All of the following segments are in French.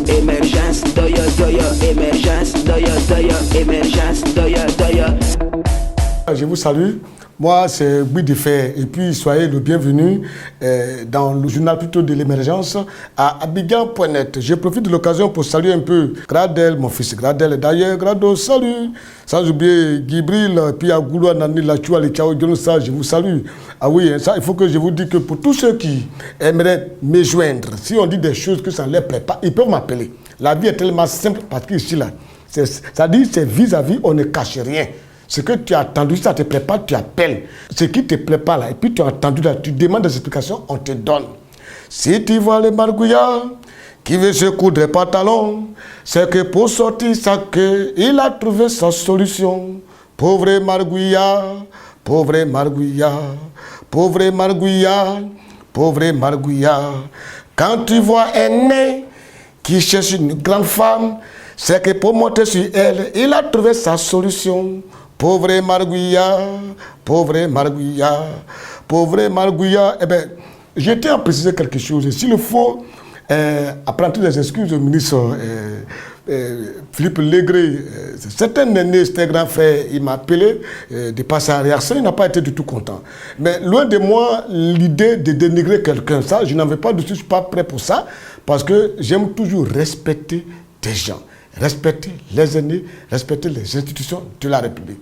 Émergence, doya, doya, émergence, doya, doya, émergence, doya, doya. Je vous salue. Moi, c'est Guy Defay. Et puis, soyez le bienvenu dans le journal plutôt de l'émergence à Abidjan.net. Je profite de l'occasion pour saluer un peu Gradel, mon fils Gradel. D'ailleurs, Grado, salut. Sans oublier Gibril, puis Agoulou, Nani, Lachua, les Tchao, ça, je vous salue. Ah oui, ça, il faut que je vous dise que pour tous ceux qui aimeraient me joindre, si on dit des choses que ça ne les plaît pas, ils peuvent m'appeler. La vie est tellement simple parce qu'ici, là, ça dit c'est vis-à-vis, on ne cache rien. Ce que tu as entendu, ça ne te plaît pas, tu appelles. Ce qui ne te plaît pas là, et puis tu as entendu là, tu demandes des explications, on te donne. Si tu vois le margouillard qui veut se coudre les pantalons, c'est que pour sortir sa queue, il a trouvé sa solution. Pauvre margouillard, pauvre margouillard, pauvre margouillard, pauvre margouillard. Quand tu vois un nez qui cherche une grande femme, c'est que pour monter sur elle, il a trouvé sa solution. Pauvre margouillard, pauvre margouillard, pauvre margouillard. Eh bien, je tiens à préciser quelque chose. S'il faut apprendre toutes les excuses au ministre Philippe Légré, certains aînés, c'était un grand frère, il m'a appelé de par sa réaction, il n'a pas été du tout content. Mais loin de moi, l'idée de dénigrer quelqu'un, ça, je n'en veux pas du tout, je ne suis pas prêt pour ça, parce que j'aime toujours respecter des gens. Respecter les aînés, respecter les institutions de la République.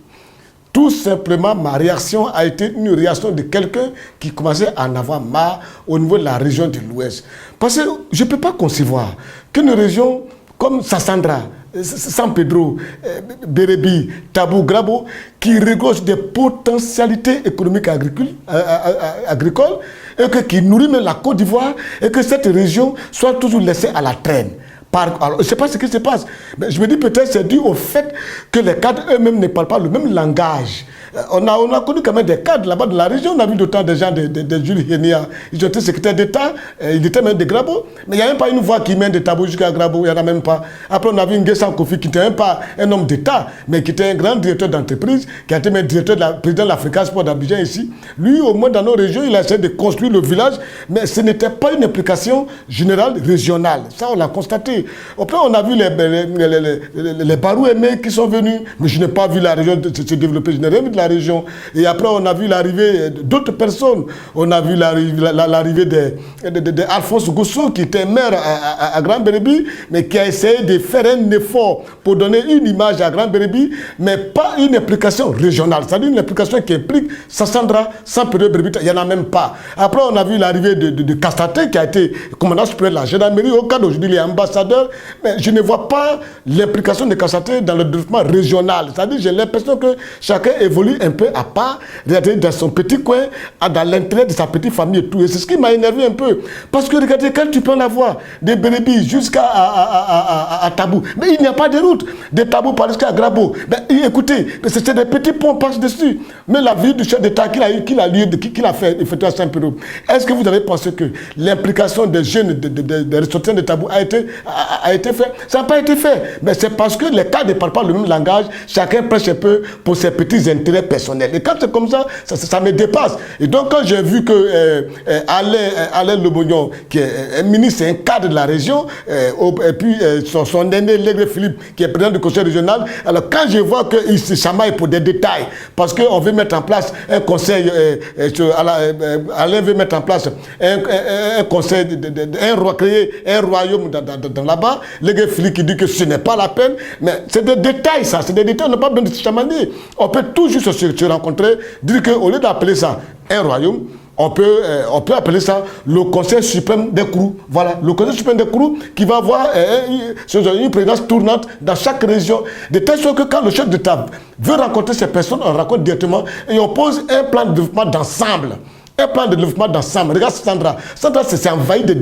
Tout simplement, ma réaction a été une réaction de quelqu'un qui commençait à en avoir marre au niveau de la région de l'Ouest. Parce que je ne peux pas concevoir qu'une région comme Sassandra, San Pedro, Bérébi, Tabou, Grabo, qui regorge des potentialités économiques agricoles et qui nourrit même la Côte d'Ivoire et que cette région soit toujours laissée à la traîne. Alors, je ne sais pas ce qui se passe, mais je me dis peut-être c'est dû au fait que les cadres eux-mêmes ne parlent pas le même langage. On a connu quand même des cadres là-bas de la région, on a vu d'autant de gens de Jules Hénia, ils ont été secrétaires d'État, ils étaient même de Grabo, mais il n'y a même pas une voie qui mène de Tabou jusqu'à Grabo, il n'y en a même pas. Après on a vu Nguessan Kofi qui n'était même pas un homme d'État, mais qui était un grand directeur d'entreprise, qui a été même président de l'Africa Sport d'Abidjan ici. Lui, au moins dans nos régions, il a essayé de construire le village, mais ce n'était pas une implication générale régionale. Ça, on l'a constaté. Après, on a vu les Barou aimés qui sont venus, mais je n'ai pas vu la région se développer, je n'ai rien vu de la région. Et après, on a vu l'arrivée d'autres personnes. On a vu l'arrivée d'Alphonse Gosso, qui était maire à Grand Bérébi, mais qui a essayé de faire un effort pour donner une image à Grand Bérébi, mais pas une implication régionale. C'est-à-dire une implication qui implique Sassandra, San Pedro Bérébi, il n'y en a même pas. Après, on a vu l'arrivée de Kastaté, qui a été commandant supérieur de la gendarmerie au cadre d'aujourd'hui, il est ambassadeur. Mais je ne vois pas l'implication de Kastaté dans le développement régional. C'est-à-dire j'ai l'impression que chacun évolue un peu à part, dans son petit coin, dans l'intérêt de sa petite famille et tout. Et c'est ce qui m'a énervé un peu. Parce que regardez, quand tu prends la voie de Bérébi jusqu'à Tabou, mais il n'y a pas de route. De Tabou jusqu'à Grabo. Ben, écoutez, c'est des petits ponts passent dessus. Mais la vie du chef d'État qu'il a fait effectivement à Saint-Péro, est-ce que vous avez pensé que l'implication des jeunes, des ressortissants de Tabou a été fait? Ça n'a pas été fait. Mais c'est parce que les cadres ne parlent pas le même langage, chacun prêche un peu pour ses petits intérêts personnels. Et quand c'est comme ça, ça me dépasse. Et donc quand j'ai vu que Alain Lebognon, qui est un ministre, un cadre de la région, et puis son aîné Légré Philippe, qui est président du conseil régional, alors quand je vois qu'il se chamaille pour des détails, parce qu'on veut mettre en place un conseil, Alain veut mettre en place un conseil, créer un royaume dans là-bas, Légré Philippe qui dit que ce n'est pas la peine, mais c'est des détails ça, c'est des détails, on n'a pas besoin de se chamailler. On peut tout juste se rencontrer, dire qu'au lieu d'appeler ça un royaume, on peut appeler ça le Conseil suprême des Kourous. Voilà, le Conseil suprême des Kourous qui va avoir une présidence tournante dans chaque région. De telle sorte que quand le chef d'État veut rencontrer ces personnes, on rencontre directement et on pose un plan de développement d'ensemble. Un plan de développement d'ensemble. Regarde Sandra. Sandra, c'est envahi des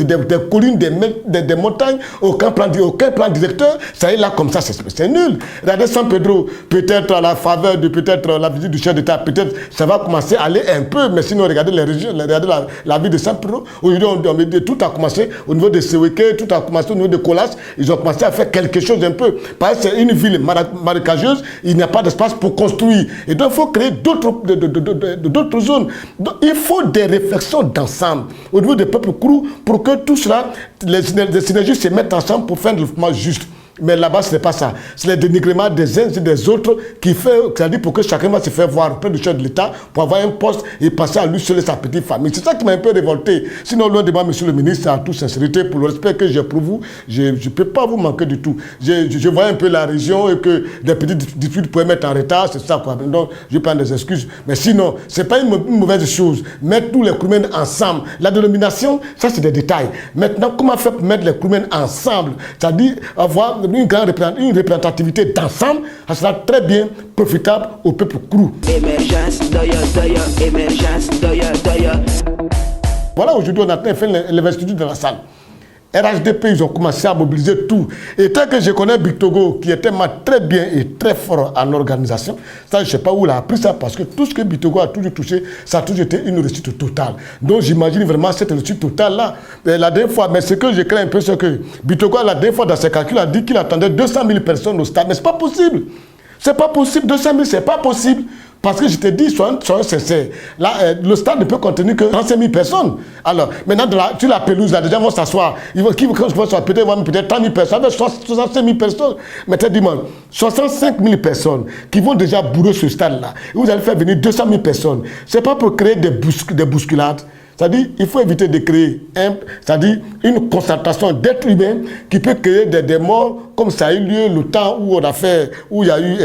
collines, des montagnes, aucun plan directeur. Ça est là comme ça, c'est nul. Regardez San Pedro, peut-être à la faveur de la visite du chef d'État, peut-être ça va commencer à aller un peu, mais sinon regardez les régions, regardez la ville de San Pedro. Aujourd'hui, tout a commencé au niveau de Seweke, tout a commencé au niveau de Colas. Ils ont commencé à faire quelque chose un peu. Parce que c'est une ville marécageuse, il n'y a pas d'espace pour construire. Et donc il faut créer d'autres zones. Donc, il faut des réflexions d'ensemble au niveau des peuples Krou pour que tout cela, les synergies se mettent ensemble pour faire un développement juste. Mais là-bas, ce n'est pas ça. C'est le dénigrement des uns et des autres qui fait, c'est-à-dire pour que chacun va se faire voir auprès du chef de l'État pour avoir un poste et passer à lui seul et sa petite famille. C'est ça qui m'a un peu révolté. Sinon, loin de moi, monsieur le ministre, en toute sincérité, pour le respect que j'ai pour vous, je ne peux pas vous manquer du tout. Je vois un peu la région et que des petites disputes pouvaient mettre en retard, c'est ça, quoi. Donc, je prends des excuses. Mais sinon, ce n'est pas une mauvaise chose. Mettre tous les Kroumen ensemble. La dénomination, ça, c'est des détails. Maintenant, comment faire pour mettre les Kroumen ensemble? C'est-à-dire avoir une représentativité d'ensemble, ça sera très bien profitable au peuple Krou. Émergence, doya, émergence, doya. Voilà, aujourd'hui, on a fait l'investiture dans la salle. RHDP, ils ont commencé à mobiliser tout. Et tant que je connais Bictogo, qui était très bien et très fort en organisation, ça, je ne sais pas où il a appris ça, parce que tout ce que Bictogo a toujours touché, ça a toujours été une réussite totale. Donc, j'imagine vraiment cette réussite totale-là. La dernière fois, mais ce que je crains un peu, c'est que Bictogo, la dernière fois, dans ses calculs, a dit qu'il attendait 200 000 personnes au stade. Mais ce n'est pas possible. Ce n'est pas possible. 200 000, ce n'est pas possible. Parce que je te dis, sois sincère. Là, le stade ne peut contenir que 35 000 personnes. Alors, maintenant, sur la pelouse, là, les gens vont s'asseoir. Peut-être 30 000 personnes, 65 000 personnes. Mais dis-moi, 65 000 personnes qui vont déjà bourrer ce stade-là. Et vous allez faire venir 200 000 personnes. Ce n'est pas pour créer des bousculades. C'est-à-dire qu'il faut éviter de créer une concentration d'êtres humains qui peut créer des morts comme ça a eu lieu le temps où il y a eu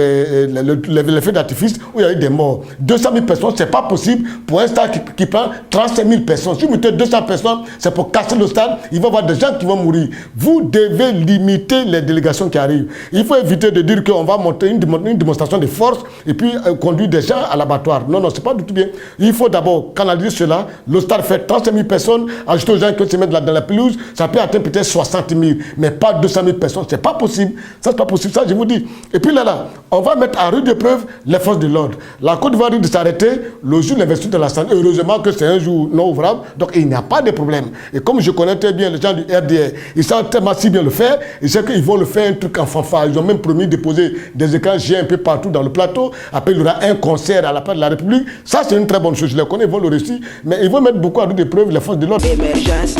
le feu d'artifice, où il y a eu des morts. 200 000 personnes, ce n'est pas possible pour un stade qui prend 35 000 personnes. Si vous mettez 200 personnes, c'est pour casser le stade, il va y avoir des gens qui vont mourir. Vous devez limiter les délégations qui arrivent. Il faut éviter de dire qu'on va monter une démonstration de force et puis conduire des gens à l'abattoir. Non, ce n'est pas du tout bien. Il faut d'abord canaliser cela. Le stade fait 35 000 personnes, ajouter aux gens qui se mettent dans la pelouse, ça peut atteindre peut-être 60 000, mais pas 200 000 personnes. C'est pas possible. Ça, c'est pas possible. Ça, je vous dis. Et puis là, on va mettre à rude épreuve les forces de l'ordre. La Côte d'Ivoire risque de s'arrêter le jour de l'investiture de la santé. Heureusement que c'est un jour non ouvrable, donc il n'y a pas de problème. Et comme je connais très bien les gens du RDR, ils savent tellement si bien le faire, ils savent qu'ils vont le faire un truc en fanfare. Ils ont même promis de poser des écrans géants un peu partout dans le plateau. Après, il y aura un concert à la place de la République. Ça, c'est une très bonne chose. Je les connais, ils vont le réussir. Mais ils vont mettre beaucoup à rude épreuve les forces de l'ordre. Émergence,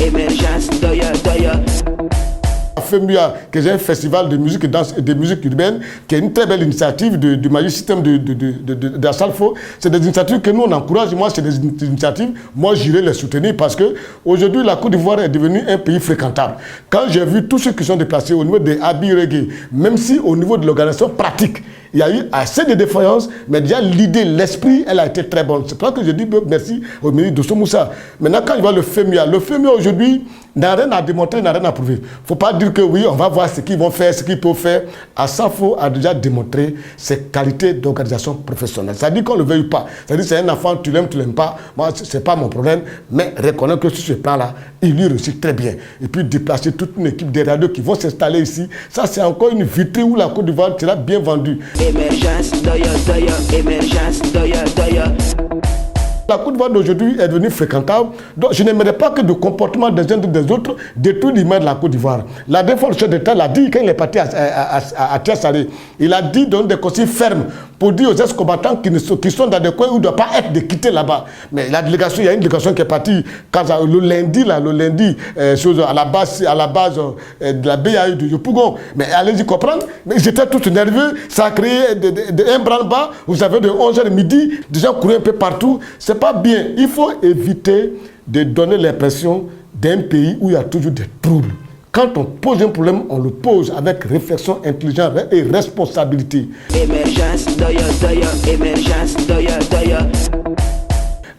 émergence, FEMUA, que j'ai un festival de musique et de musique urbaine, qui est une très belle initiative du Magic System de Salfo. C'est des initiatives que nous on encourage. Moi, c'est des initiatives. Moi, j'irai les soutenir parce que aujourd'hui, la Côte d'Ivoire est devenue un pays fréquentable. Quand j'ai vu tous ceux qui sont déplacés au niveau des habits reggae, même si au niveau de l'organisation pratique, il y a eu assez de défaillances, mais déjà l'idée, l'esprit, elle a été très bonne. C'est pour ça que je dis merci au ministre Dosso Moussa. Maintenant, quand il va le FEMUA aujourd'hui n'a rien à démontrer, n'a rien à prouver. Il ne faut pas dire que oui, on va voir ce qu'ils vont faire, ce qu'ils peuvent faire. Asafo a déjà démontré ses qualités d'organisation professionnelle. Ça dit qu'on ne le veuille pas. Ça dit c'est un enfant, tu l'aimes pas. Moi, ce n'est pas mon problème, mais reconnaître que sur ce plan-là, il lui réussit très bien. Et puis déplacer toute une équipe de radios qui vont s'installer ici. Ça, c'est encore une vitrine où la Côte d'Ivoire sera bien vendue. Émergence, émergence, La Côte d'Ivoire d'aujourd'hui est devenue fréquentable. Donc, je n'aimerais pas que le comportement des uns et des autres détruise l'image de la Côte d'Ivoire. La dernière fois, le chef d'État l'a dit quand il est parti à Tiassaré. Il a dit dans des consignes fermes pour dire aux ex-combattants qui sont dans des coins où il ne doit pas être de quitter là-bas. Mais la délégation, il y a une délégation qui est partie le lundi, à la base de la BAE de Yopougon. Mais allez-y comprendre. Mais ils étaient tous nerveux. Ça a créé un branle-bas. Vous savez, de 11h midi, des gens couraient un peu partout. C'est pas bien. Il faut éviter de donner l'impression d'un pays où il y a toujours des troubles. Quand on pose un problème, on le pose avec réflexion intelligente et responsabilité. Émergence, émergence,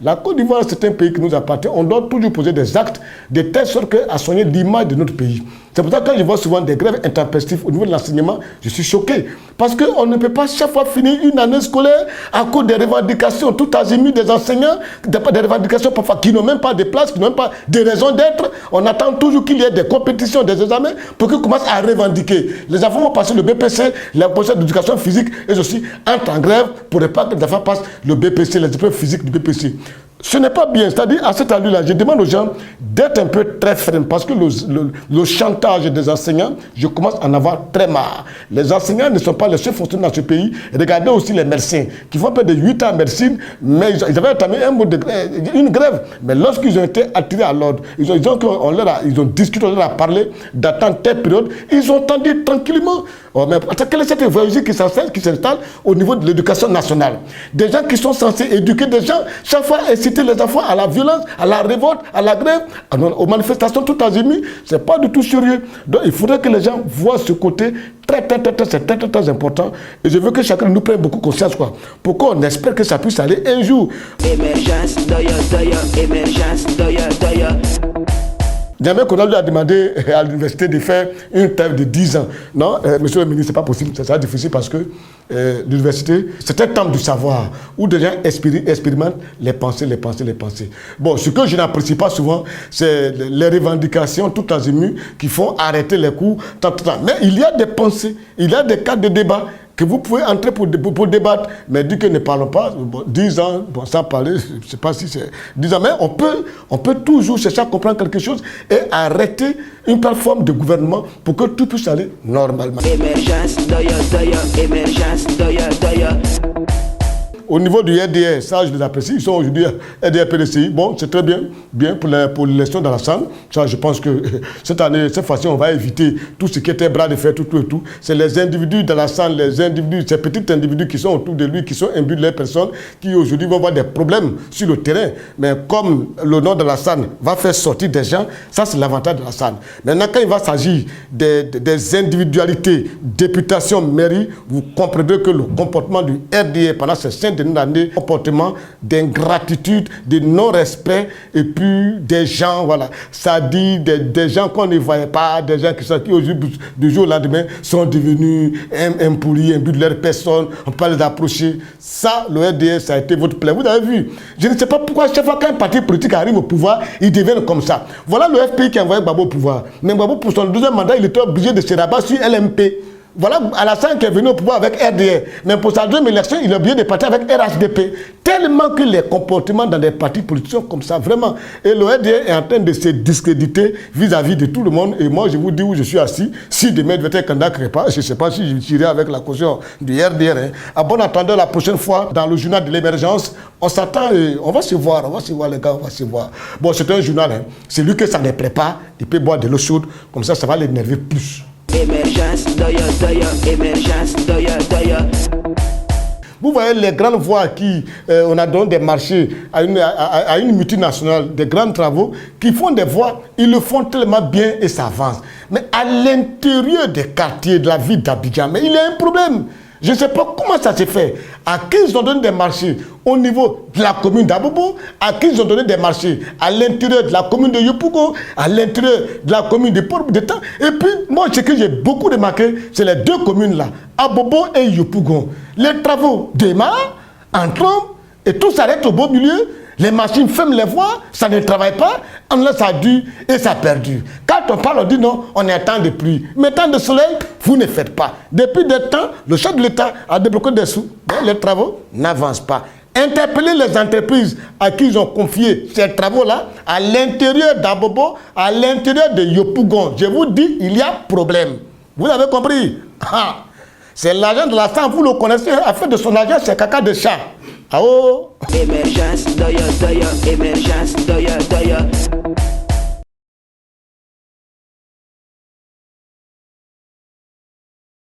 La Côte d'Ivoire, c'est un pays qui nous appartient. On doit toujours poser des actes de telle sorte à soigner l'image de notre pays. C'est pour ça que quand je vois souvent des grèves intempestives au niveau de l'enseignement, je suis choqué. Parce qu'on ne peut pas chaque fois finir une année scolaire à cause des revendications tout azimut des enseignants, des revendications parfois qui n'ont même pas de place, qui n'ont même pas de raison d'être. On attend toujours qu'il y ait des compétitions, des examens pour qu'ils commencent à revendiquer. Les enfants vont passer le BPC, la professeur d'éducation physique, et aussi entrent en grève pour ne pas que les enfants passent le BPC, les épreuves physiques du BPC. Ce n'est pas bien. C'est-à-dire, à cet allure-là, je demande aux gens d'être un peu très fermes parce que le chantage des enseignants, je commence à en avoir très marre. Les enseignants ne sont pas les seuls fonctionnaires dans ce pays. Regardez aussi les médecins qui font près de 8 ans en médecine, mais ils avaient entamé une grève. Mais lorsqu'ils ont été attirés à l'ordre, ils ont discuté, on leur a parlé d'attendre telle période, ils ont attendu tranquillement. Oh, mais quelle est cette voyagie qui s'installe au niveau de l'éducation nationale? Des gens qui sont censés éduquer des gens, chaque fois inciter les enfants à la violence, à la révolte, à la grève, aux manifestations tout azimuts, c'est pas du tout sérieux. Donc il faudrait que les gens voient ce côté très important. Et je veux que chacun nous prenne beaucoup conscience, quoi. Pourquoi on espère que ça puisse aller un jour. Émergence, émergence, Jamais qu'on a demandé à l'université de faire une thèse de 10 ans. Non, monsieur le ministre, c'est pas possible. C'est ça difficile parce que l'université, c'est un temple du savoir où des gens expérimentent les pensées. Bon, ce que je n'apprécie pas souvent, c'est les revendications tout azimuts qui font arrêter les cours. Mais il y a des pensées, il y a des cas de débat que vous pouvez entrer pour débattre, mais dit que ne parlons pas, 10 ans, bon, sans parler, je ne sais pas si c'est 10 ans, mais on peut toujours chercher à comprendre quelque chose et arrêter une plateforme de gouvernement pour que tout puisse aller normalement. Émergence, émergence, Au niveau du RDR, ça je les apprécie, ils sont aujourd'hui RDR PDCI. Bon, c'est très bien pour l'élection dans la salle. Ça, je pense que cette fois-ci, on va éviter tout ce qui était bras de fer, tout. C'est les individus dans la salle, ces petits individus qui sont autour de lui, qui sont imbus de leur personne, qui aujourd'hui vont avoir des problèmes sur le terrain. Mais comme le nom de la salle va faire sortir des gens, ça c'est l'avantage de la salle. Maintenant, quand il va s'agir des individualités, députation, mairie, vous comprendrez que le comportement du RDR pendant ces 5 dernières comportement d'ingratitude, de non-respect, et puis des gens, voilà, ça dit des gens qu'on ne voyait pas, des gens qui aujourd'hui, du jour au lendemain, sont devenus impolis, imbus de leur personne, on peut les approcher. Ça, le RDS, ça a été votre plaie. Vous avez vu, je ne sais pas pourquoi chaque fois qu'un parti politique arrive au pouvoir, ils deviennent comme ça. Voilà le FPI qui a envoyé Gbagbo au pouvoir. Mais Gbagbo, pour son deuxième mandat, il était obligé de se rabattre sur LMP. Voilà Alassane qui est venu au pouvoir avec RDR. Mais pour sa deuxième élection, il a oublié de partir avec RHDP. Tellement que les comportements dans les partis politiques sont comme ça, vraiment. Et le RDR est en train de se discréditer vis-à-vis de tout le monde. Et moi, je vous dis où je suis assis. Si demain, je vais être candidat quelque part, je ne sais pas si je tirerai avec la caution du RDR. Hein. À bon entendeur, la prochaine fois, dans le journal de l'émergence, on s'attend et on va se voir, les gars, on va se voir. Bon, c'est un journal. Hein. C'est lui que ça ne plaît pas. Il peut boire de l'eau chaude. Comme ça va l'énerver plus. émergence, émergence, émergence. Émergence, émergence, émergence. Émergence, émergence, émergence. Émergence, émergence, émergence. Émergence, émergence, émergence. Émergence, émergence, émergence. Émergence, Vous voyez les grandes voies qui, on a donné des marchés à une multinationale, des grands travaux, qui font des voies, ils le font tellement bien et ça avance. Mais à l'intérieur des quartiers de la ville d'Abidjan, mais il y a un problème. Je ne sais pas comment ça s'est fait. À qui ils ont donné des marchés au niveau de la commune d'Abobo, à qui ils ont donné des marchés à l'intérieur de la commune de Yopougon, à l'intérieur de la commune de Port-Boudetan. Et puis, moi, ce que j'ai beaucoup remarqué, c'est les deux communes-là, Abobo et Yopougon. Les travaux démarrent, entrant, et tout s'arrête au beau milieu. Les machines ferment les voies, ça ne travaille pas, on laisse ça dure et ça perdure. Quand on parle, on dit non, on est en temps de pluie. Mais temps de soleil, vous ne faites pas. Depuis des temps, le chef de l'État a débloqué des sous, mais les travaux n'avancent pas. Interpellez les entreprises à qui ils ont confié ces travaux-là, à l'intérieur d'Abobo, à l'intérieur de Yopougon. Je vous dis, il y a problème. Vous avez compris? Ah. C'est l'argent de la sang, vous le connaissez, à fait de son argent, c'est caca de chat. Ah oh! Émergence, émergence, émergence.